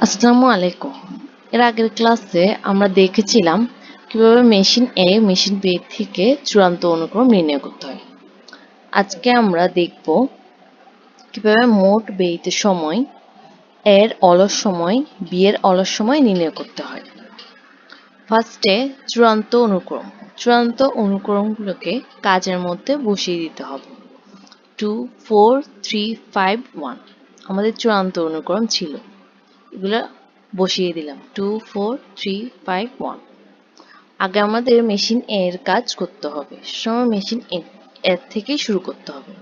আসসালামু আলাইকুম। এর আগের ক্লাসে আমরা দেখেছিলাম কিভাবে মেশিন এ মেশিন বি থেকে চূড়ান্ত অনুক্রম নির্ণয় করতে হয়। আজকে আমরা দেখব কিভাবে মোট ব্যয়িত সময় এর অলস সময় বি এর অলস সময় নির্ণয় করতে হয়। ফার্স্টে চূড়ান্ত অনুক্রম। চূড়ান্ত অনুক্রমগুলোকে কাজের মধ্যে বসিয়ে দিতে হবে। 2 4 3 5 1 আমাদের চূড়ান্ত অনুক্রম ছিল। এগুলো বসিয়ে দিলাম 2 4 3 5 1। আগে আমাদের মেশিন এ এর কাজ করতে হবে। সময় মেশিন এর থেকেই শুরু করতে হবে।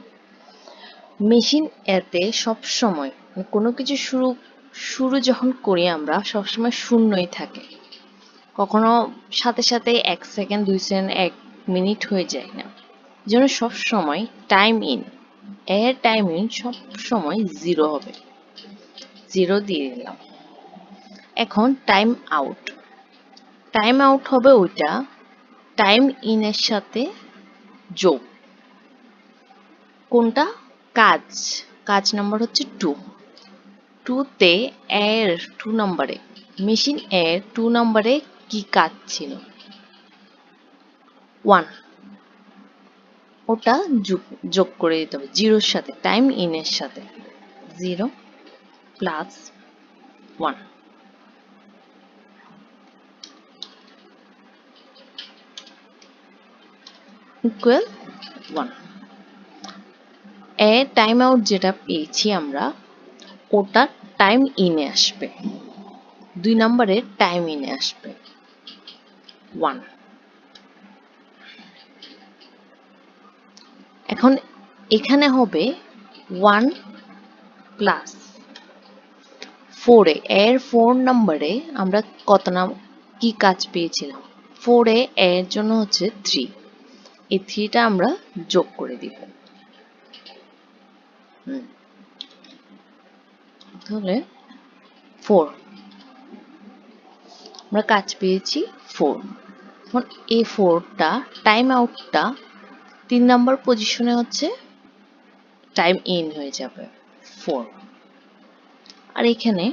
মেশিন এতে সব সময় কোনো কিছু শুরু যখন করি আমরা সবসময় শূন্যই থাকে। কখনো সাথে সাথে 1 সেকেন্ড 2 সেকেন্ড 1 মিনিট হয়ে যায় না। যেন সব সময় টাইম ইন এর টাইম ইন সব সময় 0 হবে। 0 দিয়ে দিলাম। এখন টাইম আউট। টাইম আউট হবে ওইটা টাইম ইন এর সাথে যোগ। কোনটা? কাজ নাম্বার হচ্ছে 2। 2 তে এর 2 নম্বরে মেশিন এর 2 নম্বরে কি কাজ ছিল? 1। ওটা যোগ করে দিতে হবে 0 এর সাথে, টাইম ইন এর সাথে। 0 প্লাস 1 ইকুয়াল 1। এর টাইম আউট যেটা পেয়েছি আমরা ওটা টাইম ইনে আসবে। 2 নম্বরের টাইম ইনে আসবে 1। এখন এখানে হবে 1 প্লাস 4 এর 4 নম্বরে আমরা কি কাজ পেয়েছিলাম? 4 এর জন্য হচ্ছে 3। এই 3টা আমরা যোগ করে দিব। তাহলে 4 আমরা কাজ পেয়েছি 4। এখন এই 4টা টাইম আউটটা 3 নম্বর পজিশনে হচ্ছে টাইম ইন হয়ে যাবে 4। আর এখানে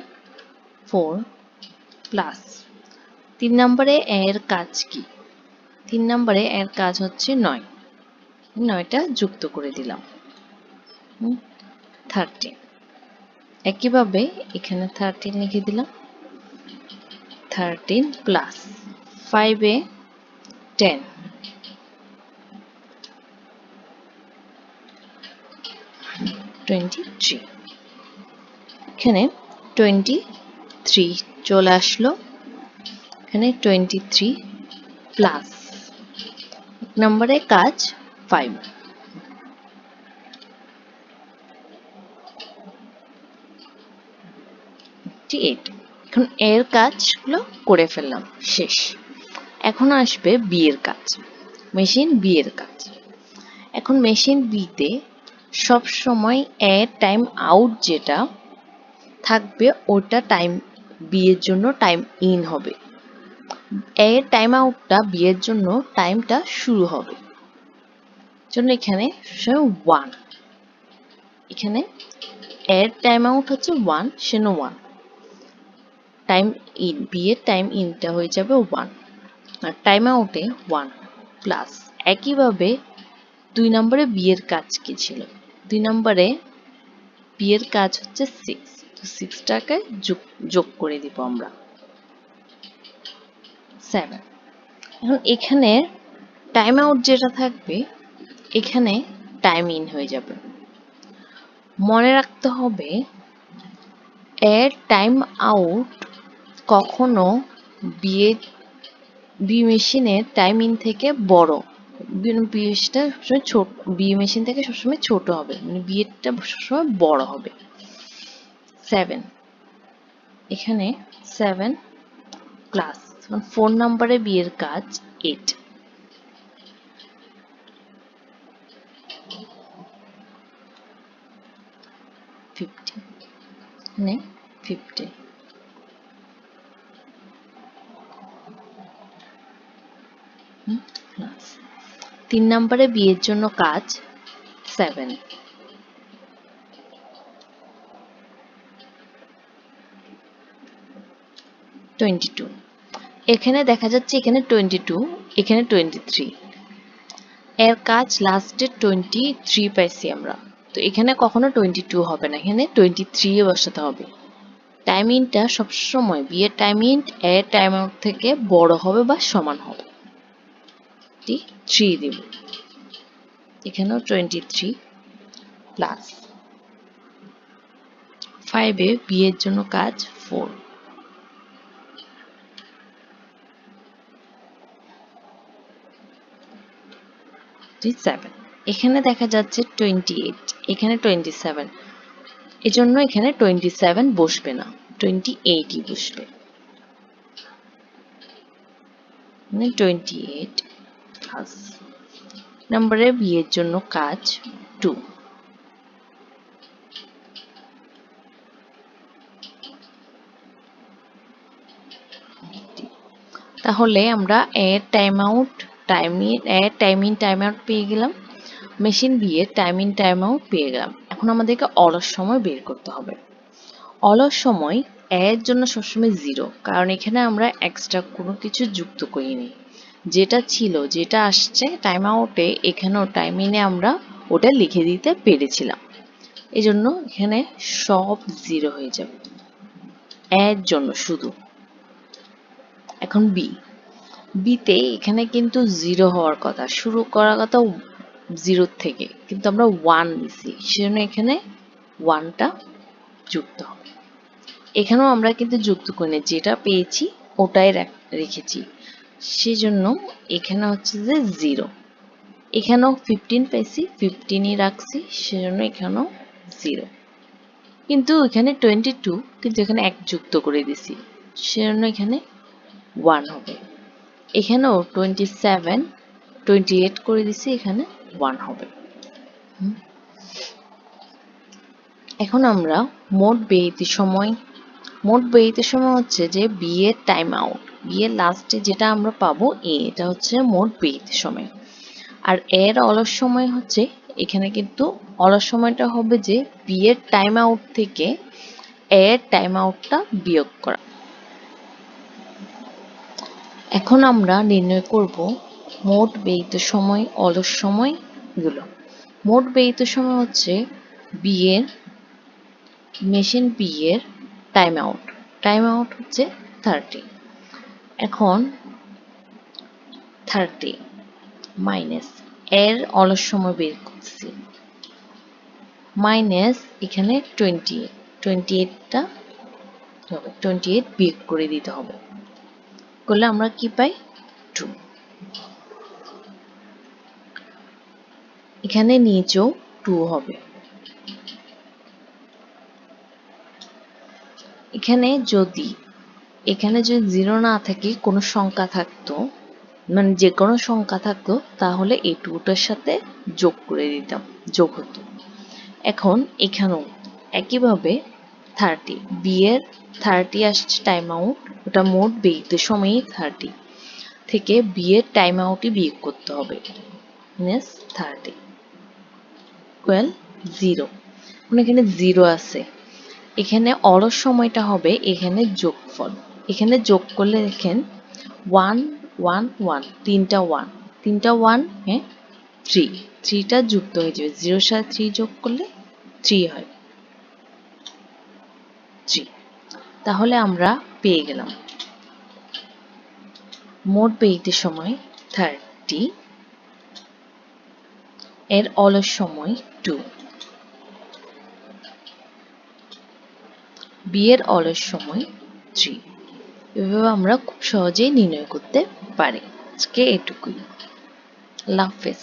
4 প্লাস 3 নম্বরে এর কাজ কি? 3 নম্বরে এর কাজ হচ্ছে 9। 9টা যুক্ত করে দিলাম 13। একইভাবে এখানে 13 লিখে দিলাম। 13 প্লাস 5 এ 10 23। এখানে 23 চলে আসলো। এখানে 23 প্লাস এক নম্বরে কাজ 5 8। এখন এর কাজগুলো করে ফেললাম, শেষ। এখন আসবে বি এর কাজ, মেশিন বি এর কাজ। এখন মেশিন বি তে সব সময় এর টাইম আউট যেটা থাকবে ওটা টাইম বি এর জন্য টাইম ইন হবে। এর টাইম আউটটা বি এর জন্য টাইমটা শুরু হবে। জন্য এখানে 1। এখানে এর টাইম আউট হচ্ছে 1 সেজন্য 1। টাইম ইন বি এর টাইম ইনটা হয়ে যাবে 1 আর টাইম আউটে 1 প্লাস একইভাবে 2 নম্বরে বি এর কাজ কি ছিল? 2 নম্বরে বি এর কাজ হচ্ছে 6। তো 6টাকে যোগ করে দিব আমরা 7। এখন এখানে টাইম আউট যেটা থাকবে এখানে টাইম ইন হয়ে যাবে। মনে রাখতে হবে এর টাইম আউট কখনো বি মেশিনের টাইম ইন থেকে বড়, বি মেশিনটা সবসময় ছোট, বি মেশিন থেকে সবসময় ছোট হবে, মানে বি এরটা সবসময় বড় হবে। 7। এখানে 7 প্লাস 4 নম্বরে বি এর কাজ 8। 50 এখানে 50 প্লাস 3 নম্বরে বি এর জন্য কাজ 7। 22। এখানে দেখা যাচ্ছে এখানে 22, এখানে 23। এর কাজ লাস্টে 23 পাইছি আমরা, তো এখানে কখনো 22 হবে না, এখানে 23 এ বসাতে হবে। টাইমিংটা সবসময় বি এর টাইমিং এর টাইম আউট থেকে বড় হবে বা সমান হবে। 3 দিব, এখানেও 23 প্লাস 5 এ বি এর জন্য কাজ 4, 7। এখানে দেখা যাচ্ছে 28, এখানে 27, এজন্য এখানে 27 বসবে না, 28ই বসবে। 28 প্লাস নম্বরে বি এর জন্য কাজ 2, তাহলে আমরা এর টাইম আউট টাইম আউট পেয়ে গেলাম, মেশিন বি এর টাইম আউট পেয়ে গেলাম। এখন আমাদেরকে অলস সময় বের করতে হবে। অলস সময় এর জন্য সবসময় 0, কারণ এখানে আমরা এক্সট্রা কোনো কিছু যুক্ত করিনি, যেটা ছিল যেটা আসছে টাইম আউটে এখানেও টাইমিংয়ে আমরা ওটা লিখে দিতে পেরেছিলাম, এজন্য এখানে সব 0 হয়ে যাবে এর জন্য শুধু। এখন বিতে এখানে কিন্তু 0 হওয়ার কথা, শুরু করার কথা 0 থেকে, কিন্তু আমরা 1 নিছি, সেজন্য এখানে 1টা যুক্ত হবে। এখানেও আমরা কিন্তু যুক্ত করিনি, যেটা পেয়েছি ওটাই রেখেছি, সেজন্য এখানে হচ্ছে যে 0। এখানেও 15 পেয়েছি, 15ই রাখছি, সেজন্য এখানেও 0। কিন্তু এখানে 22, কিন্তু এখানে 1 যুক্ত করে দিছি, সেজন্য এখানে 1 হবে। এখানেও 27, 28 করে দিছি, এখানে 1 হবে। এখন আমরা মোট ব্যয়িত সময় হচ্ছে যে বি এর টাইম আউট, বি এর লাস্টে যেটা আমরা পাবো এটা হচ্ছে মোট ব্যয়িত সময়। আর এর অলস সময় হচ্ছে, এখানে কিন্তু অলস সময়টা হবে যে বি এর টাইম আউট থেকে এর টাইম আউটটা বিয়োগ করা। এখন আমরা নির্ণয় করব মোট ব্যয়িত সময়, অলস সময় গুলো। মোট ব্যয়িত সময় হচ্ছে মেশিন বি এর টাইম আউট হচ্ছে 30। এখন 30 মাইনাস এর অলস সময় বের করছি, মাইনাস এখানে 28টা হবে, 28 বিয়োগ করে দিতে হবে, করলে আমরা কি পাই 2। এখানে নিচেও 2 হবে। এখানে যদি 0 না থাকে, কোনো সংখ্যা থাকতো, মানে যে কোনো সংখ্যা থাকতো, তাহলে এই 2টার সাথে যোগ হতো। এখন এখানেও একইভাবে 30, বি এর 30 আসছে টাইম আউট, ওটা মোট ব্যয়িত সময়ই 30 থেকে বি এর টাইম আউটই বিয়োগ করতে হবে, মাইনাস 30 ইকুয়াল 0। এখন এখানে 0 আছে, এখানে অলস সময়টা হবে এখানে যোগফল, এখানে যোগ করলে দেখেন 1 1 1, তিনটা 1 হ্যাঁ 3টা যুক্ত হয়ে যাবে, 0 সাথে 3 যোগ করলে 3 হয় 3। তাহলে আমরা পেয়ে গেলাম মোট ব্যয়িত সময় 30, এর অলস সময় 2, বি এর অলস সময় 3। এভাবে আমরা খুব সহজেই নির্ণয় করতে পারি। আজকে এটুকুই। আল্লাহ হাফেজ।